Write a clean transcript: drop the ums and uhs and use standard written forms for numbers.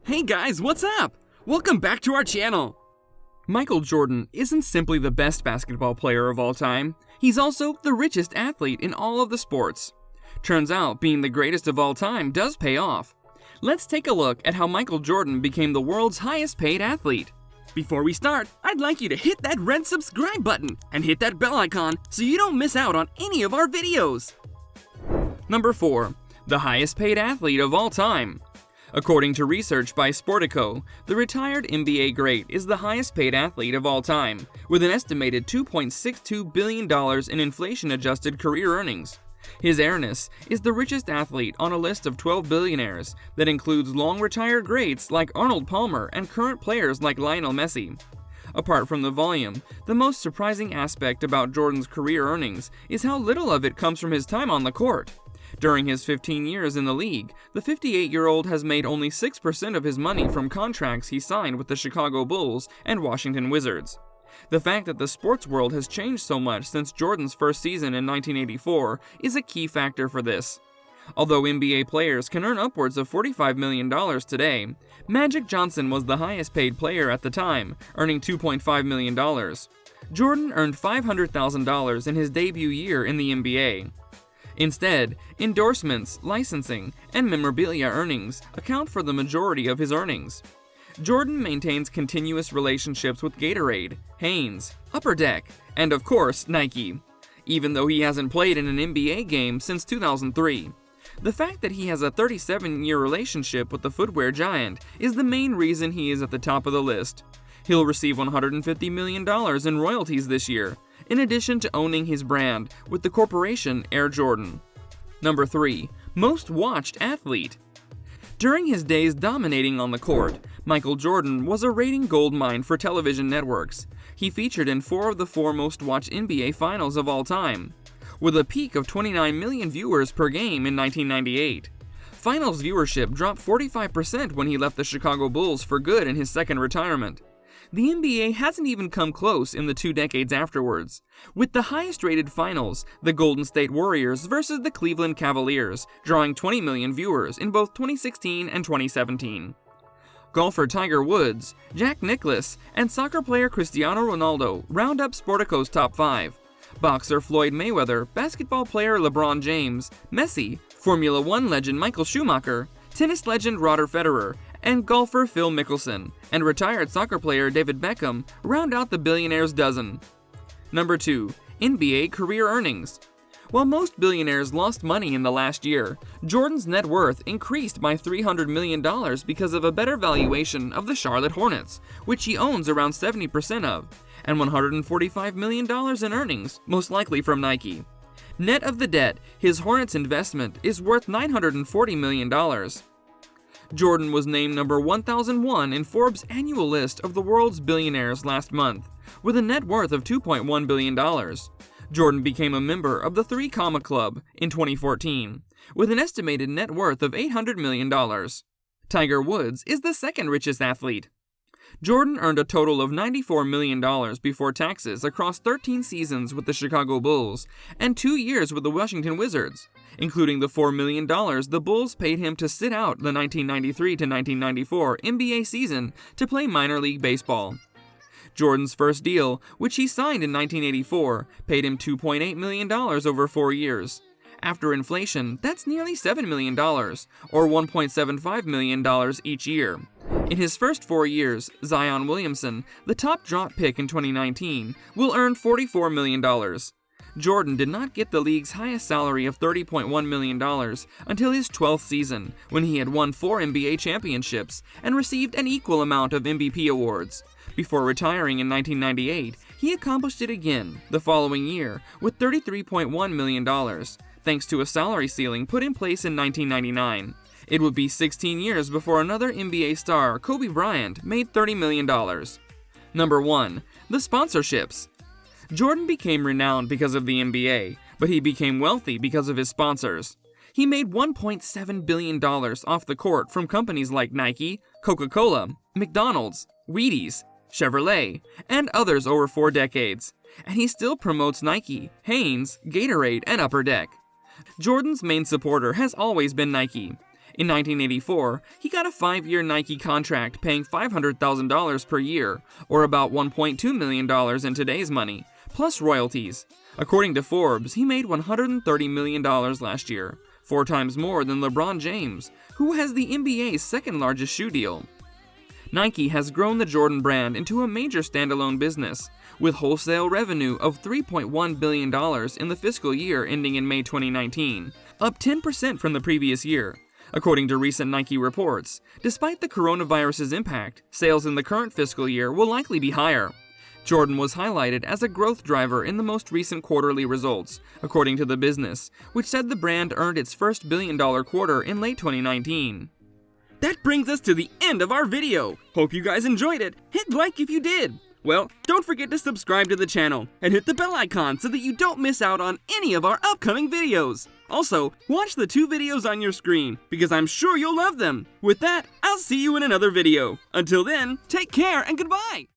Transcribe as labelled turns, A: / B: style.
A: Hey guys, what's up? Welcome back to our channel! Michael Jordan isn't simply the best basketball player of all time, he's also the richest athlete in all of the sports. Turns out, being the greatest of all time does pay off. Let's take a look at how Michael Jordan became the world's highest paid athlete. Before we start, I'd like you to hit that red subscribe button and hit that bell icon so you don't miss out on any of our videos. Number 4. The highest paid athlete of all time. According to research by Sportico, the retired NBA great is the highest paid athlete of all time, with an estimated $2.62 billion in inflation-adjusted career earnings. His Heiress is the richest athlete on a list of 12 billionaires that includes long-retired greats like Arnold Palmer and current players like Lionel Messi. Apart from the volume, the most surprising aspect about Jordan's career earnings is how little of it comes from his time on the court. During his 15 years in the league, the 58-year-old has made only 6% of his money from contracts he signed with the Chicago Bulls and Washington Wizards. The fact that the sports world has changed so much since Jordan's first season in 1984 is a key factor for this. Although NBA players can earn upwards of $45 million today, Magic Johnson was the highest paid player at the time, earning $2.5 million. Jordan earned $500,000 in his debut year in the NBA. Instead, endorsements, licensing, and memorabilia earnings account for the majority of his earnings. Jordan maintains continuous relationships with Gatorade, Hanes, Upper Deck, and of course, Nike, even though he hasn't played in an NBA game since 2003. The fact that he has a 37-year relationship with the footwear giant is the main reason he is at the top of the list. He'll receive $150 million in royalties this year, in addition to owning his brand with the corporation Air Jordan. Number 3. Most watched athlete. During his days dominating on the court, Michael Jordan was a rating goldmine for television networks. He featured in 4 of the 4 most watched NBA finals of all time, with a peak of 29 million viewers per game in 1998. Finals viewership dropped 45% when he left the Chicago Bulls for good in his second retirement. The NBA hasn't even come close in the 2 decades afterwards, with the highest-rated finals, the Golden State Warriors versus the Cleveland Cavaliers, drawing 20 million viewers in both 2016 and 2017. Golfer Tiger Woods, Jack Nicklaus, and soccer player Cristiano Ronaldo round up Sportico's top 5. Boxer Floyd Mayweather, basketball player LeBron James, Messi, Formula One legend Michael Schumacher, tennis legend Roger Federer, and golfer Phil Mickelson, and retired soccer player David Beckham round out the billionaires' dozen. Number 2. NBA career earnings. While most billionaires lost money in the last year, Jordan's net worth increased by $300 million because of a better valuation of the Charlotte Hornets, which he owns around 70% of, and $145 million in earnings, most likely from Nike. Net of the debt, his Hornets investment is worth $940 million. Jordan was named number 1001 in Forbes' annual list of the world's billionaires last month, with a net worth of $2.1 billion. Jordan became a member of the 3 Comma Club in 2014, with an estimated net worth of $800 million. Tiger Woods is the second richest athlete. Jordan earned a total of $94 million before taxes across 13 seasons with the Chicago Bulls and 2 years with the Washington Wizards, including the $4 million the Bulls paid him to sit out the 1993 to 1994 NBA season to play minor league baseball. Jordan's first deal, which he signed in 1984, paid him $2.8 million over 4 years. After inflation, that's nearly $7 million, or $1.75 million each year. In his first 4 years, Zion Williamson, the top draft pick in 2019, will earn $44 million. Jordan did not get the league's highest salary of $30.1 million until his 12th season, when he had won 4 NBA championships and received an equal amount of MVP awards. Before retiring in 1998, he accomplished it again the following year with $33.1 million, thanks to a salary ceiling put in place in 1999. It would be 16 years before another NBA star, Kobe Bryant, made $30 million. Number 1. The sponsorships. Jordan became renowned because of the NBA, but he became wealthy because of his sponsors. He made $1.7 billion off the court from companies like Nike, Coca-Cola, McDonald's, Wheaties, Chevrolet, and others over 4 decades, and he still promotes Nike, Hanes, Gatorade, and Upper Deck. Jordan's main supporter has always been Nike. In 1984, he got a 5-year Nike contract paying $500,000 per year, or about $1.2 million in today's money, plus royalties. According to Forbes, he made $130 million last year, 4 times more than LeBron James, who has the NBA's second largest shoe deal. Nike has grown the Jordan brand into a major standalone business, with wholesale revenue of $3.1 billion in the fiscal year ending in May 2019, up 10% from the previous year. According to recent Nike reports, despite the coronavirus's impact, sales in the current fiscal year will likely be higher. Jordan was highlighted as a growth driver in the most recent quarterly results, according to the business, which said the brand earned its first billion-dollar quarter in late 2019. That brings us to the end of our video. Hope you guys enjoyed it. Hit like if you did. Well, don't forget to subscribe to the channel and hit the bell icon so that you don't miss out on any of our upcoming videos. Also, watch the 2 videos on your screen because I'm sure you'll love them. With that, I'll see you in another video. Until then, take care and goodbye.